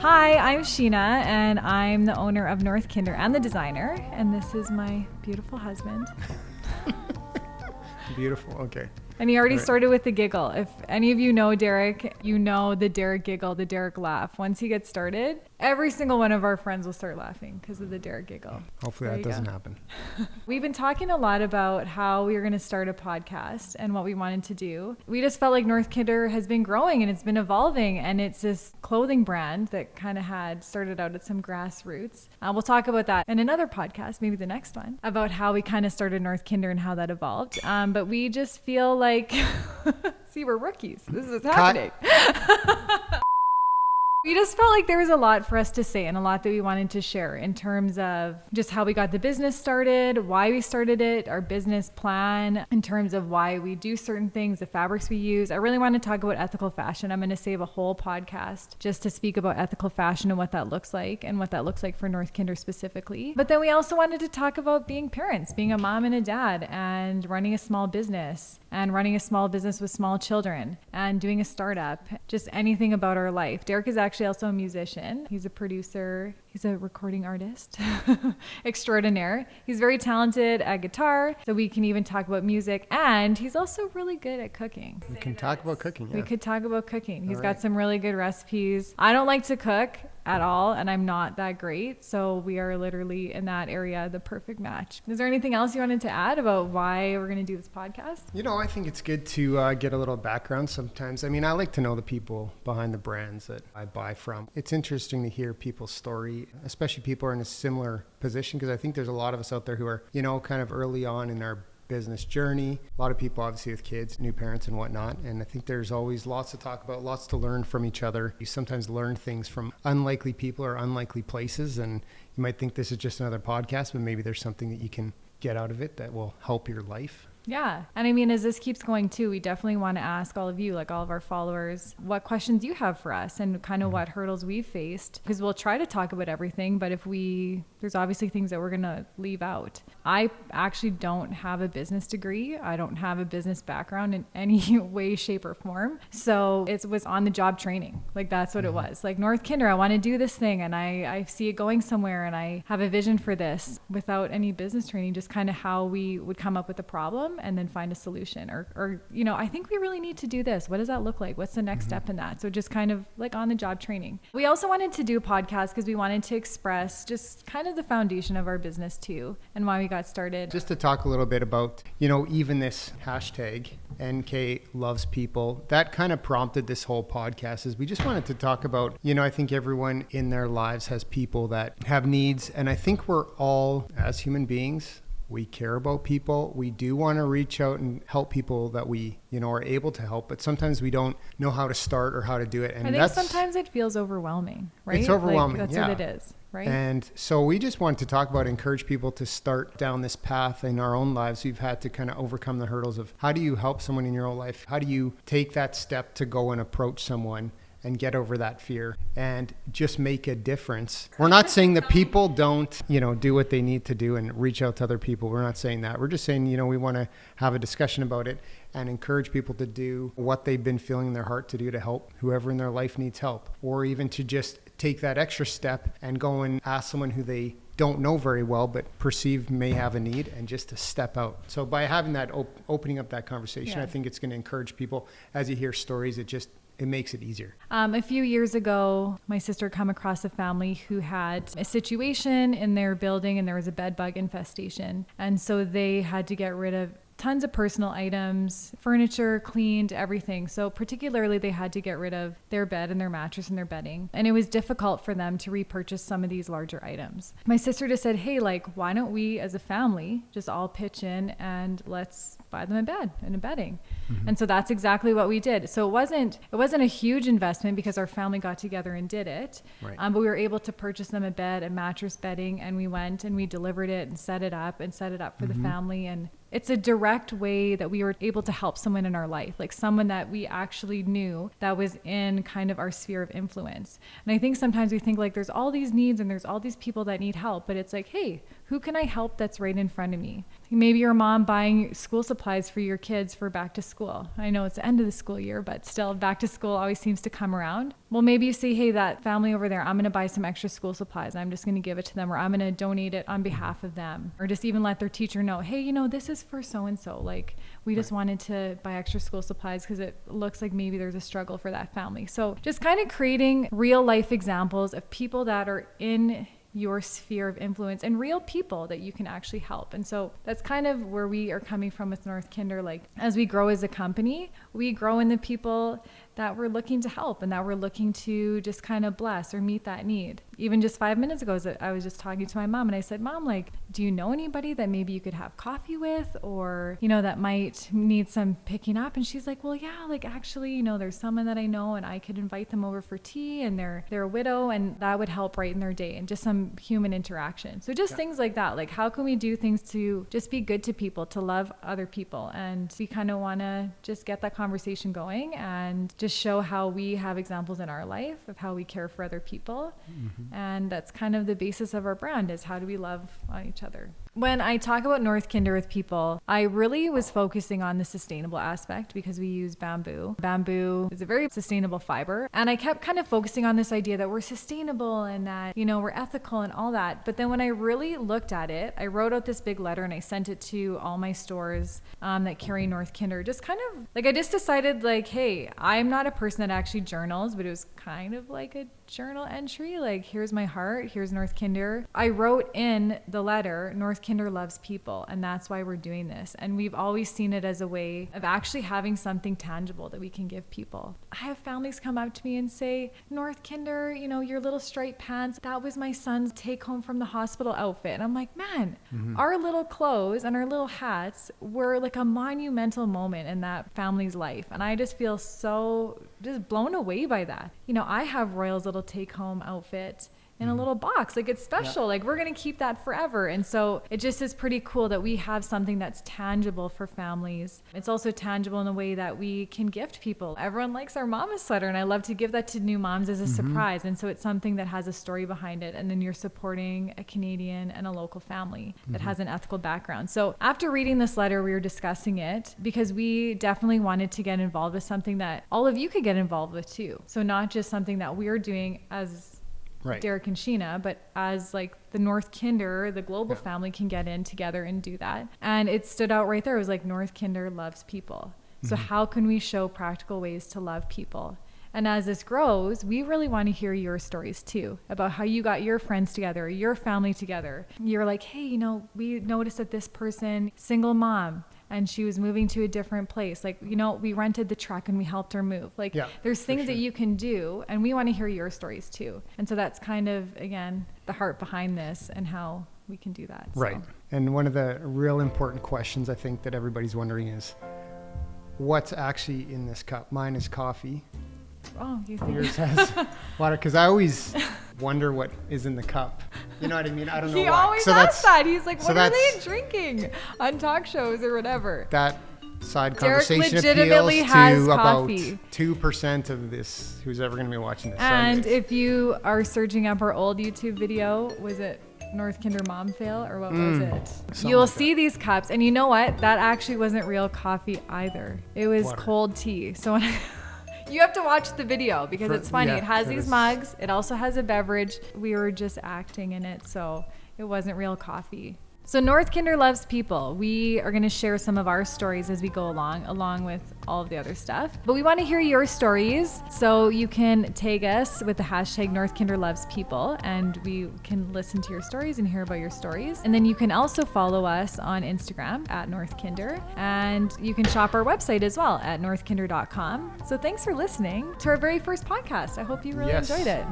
Hi, I'm Sheena, and I'm the owner of North Kinder and the designer, and this is my beautiful husband. Beautiful, okay. And he already started with the giggle. If any of you know Derek, you know the Derek giggle, the Derek laugh. Once he gets started, every single one of our friends will start laughing because of the Derek giggle. Hopefully that doesn't happen. We've been talking a lot about how we were going to start a podcast and what we wanted to do. We just felt like North Kinder has been growing and it's been evolving, and it's this clothing brand that kind of had started out at some grassroots. We'll talk about that in another podcast, maybe the next one, about how we kind of started North Kinder and how that evolved. But we just feel like, see, we're rookies. This is what's happening. We just felt like there was a lot for us to say and a lot that we wanted to share in terms of just how we got the business started, why we started it, our business plan, in terms of why we do certain things, the fabrics we use. I really want to talk about ethical fashion. I'm going to save a whole podcast just to speak about ethical fashion and what that looks like and what that looks like for North Kinder specifically. But then we also wanted to talk about being parents, being a mom and a dad, and running a small business with small children and doing a startup, just anything about our life. Derek is actually also a musician. He's a producer. He's a recording artist extraordinaire. He's very talented at guitar, so we can even talk about music. And he's also really good at cooking. We can talk about cooking, yeah. We could talk about cooking. He's got some really good recipes. I don't like to cook at all, and I'm not that great, so we are literally in that area the perfect match. Is there anything else you wanted to add about why we're going to do this podcast? You know, I think it's good to get a little background sometimes. I mean, I like to know the people behind the brands that I buy from. It's interesting to hear people's story, especially people who are in a similar position, because I think there's a lot of us out there who are, you know, kind of early on in our business journey. A lot of people obviously with kids, new parents and whatnot. And I think there's always lots to talk about, lots to learn from each other. You sometimes learn things from unlikely people or unlikely places. And you might think this is just another podcast, but maybe there's something that you can get out of it that will help your life. Yeah. And I mean, as this keeps going too, we definitely want to ask all of you, like all of our followers, what questions you have for us and kind of what hurdles we've faced, because we'll try to talk about everything. But there's obviously things that we're going to leave out. I actually don't have a business degree. I don't have a business background in any way, shape or form. So it was on the job training. Like that's what it was. Like North Kinder, I want to do this thing and I see it going somewhere and I have a vision for this without any business training, just kind of how we would come up with a problem and then find a solution or, you know, I think we really need to do this. What does that look like? What's the next step in that? So just kind of like on the job training. We also wanted to do a podcast because we wanted to express just kind of the foundation of our business too and why we got started. Just to talk a little bit about, you know, even this hashtag NK loves people, that kind of prompted this whole podcast is we just wanted to talk about, you know, I think everyone in their lives has people that have needs. And I think we're all, as human beings, we care about people. We do want to reach out and help people that we, you know, are able to help, but sometimes we don't know how to start or how to do it. And I think sometimes it feels overwhelming, right? It's overwhelming. Like, that's what it is, right? And so we just want to talk about, encourage people to start down this path in our own lives. We've had to kind of overcome the hurdles of how do you help someone in your own life? How do you take that step to go and approach someone and get over that fear and just make a difference? We're not saying that people don't, you know, do what they need to do and reach out to other people. We're not saying that. We're just saying, you know, we want to have a discussion about it and encourage people to do what they've been feeling in their heart to do to help whoever in their life needs help, or even to just take that extra step and go and ask someone who they don't know very well but perceive may have a need, and just to step out. So by having that opening up that conversation, I think it's going to encourage people. As you hear stories, it makes it easier. A few years ago, my sister come across a family who had a situation in their building and there was a bed bug infestation. And so they had to get rid of tons of personal items, furniture, cleaned, everything. So particularly they had to get rid of their bed and their mattress and their bedding. And it was difficult for them to repurchase some of these larger items. My sister just said, hey, like, why don't we as a family just all pitch in and let's buy them a bed and a bedding. And so that's exactly what we did. So it wasn't a huge investment because our family got together and did it. Right. But we were able to purchase them a bed, a mattress, bedding, and we went and we delivered it and set it up for the family. And it's a direct way that we were able to help someone in our life, like someone that we actually knew that was in kind of our sphere of influence. And I think sometimes we think like there's all these needs and there's all these people that need help, but it's like, hey, who can I help that's right in front of me? Maybe your mom buying school supplies for your kids for back to school. I know it's the end of the school year, but still back to school always seems to come around. Well, maybe you say, hey, that family over there, I'm going to buy some extra school supplies. I'm just going to give it to them, or I'm going to donate it on behalf of them, or just even let their teacher know, hey, you know, this is for so-and-so. Like, we just wanted to buy extra school supplies because it looks like maybe there's a struggle for that family. So just kind of creating real life examples of people that are in your sphere of influence and real people that you can actually help. And so that's kind of where we are coming from with North Kinder. Like, as we grow as a company, we grow in the people that we're looking to help and that we're looking to just kind of bless or meet that need. Even just 5 minutes ago, I was just talking to my mom and I said, Mom, like, do you know anybody that maybe you could have coffee with, or, you know, that might need some picking up? And she's like, well, yeah, like, actually, you know, there's someone that I know and I could invite them over for tea, and they're a widow, and that would help brighten their day, and just some human interaction. So just things like that. Like, how can we do things to just be good to people, to love other people? And we kind of want to just get that conversation going and just show how we have examples in our life of how we care for other people. And that's kind of the basis of our brand, is how do we love each other. When I talk about North Kinder with people, I really was focusing on the sustainable aspect because we use bamboo. Bamboo is a very sustainable fiber. And I kept kind of focusing on this idea that we're sustainable and that, you know, we're ethical and all that. But then when I really looked at it, I wrote out this big letter and I sent it to all my stores that carry North Kinder. Just kind of like, I just decided, like, hey, I'm not a person that actually journals, but it was kind of like a journal entry. Like, here's my heart, here's North Kinder. I wrote in the letter, North Kinder loves people, and that's why we're doing this. And we've always seen it as a way of actually having something tangible that we can give people. I have families come up to me and say, North Kinder, you know, your little striped pants, that was my son's take home from the hospital outfit. And I'm like, man, our little clothes and our little hats were like a monumental moment in that family's life. And I just feel so just blown away by that. You know, I have Royal's little take home outfit in a little box. Like, it's special. Like, we're going to keep that forever. And so it just is pretty cool that we have something that's tangible for families. It's also tangible in the way that we can gift people. Everyone likes our mama sweater, and I love to give that to new moms as a surprise. And so it's something that has a story behind it. And then you're supporting a Canadian and a local family that has an ethical background. So after reading this letter, we were discussing it because we definitely wanted to get involved with something that all of you could get involved with too. So not just something that we're doing as Derek and Sheena, but as like the North Kinder, the global family can get in together and do that. And it stood out right there. It was like, North Kinder loves people. So how can we show practical ways to love people? And as this grows, we really want to hear your stories too, about how you got your friends together, your family together. You're like, hey, you know, we noticed that this person, single mom, and she was moving to a different place. Like, you know, we rented the truck and we helped her move. Like, there's things that you can do, and we want to hear your stories too. And so that's kind of, again, the heart behind this and how we can do that. Right. So. And one of the real important questions I think that everybody's wondering is, what's actually in this cup? Mine is coffee. Oh, you think? Yours has water, because I always wonder what is in the cup. You know what I mean? I don't know why. He always asks that. He's like, what are they drinking on talk shows or whatever? That side Derek conversation legitimately appeals has to coffee. About 2% of this, who's ever going to be watching this. And if you are searching up our old YouTube video, was it North Kinder Mom Fail or what was it? You'll like see these cups, and you know what? That actually wasn't real coffee either. It was cold tea. So when you have to watch the video because it's funny. It has these mugs. It also has a beverage. We were just acting in it, so it wasn't real coffee. So North Kinder loves people. We are going to share some of our stories as we go along with all of the other stuff. But we want to hear your stories, so you can tag us with the hashtag North Kinder loves people, and we can listen to your stories and hear about your stories. And then you can also follow us on Instagram at North Kinder, and you can shop our website as well at northkinder.com. So thanks for listening to our very first podcast. I hope you really enjoyed it.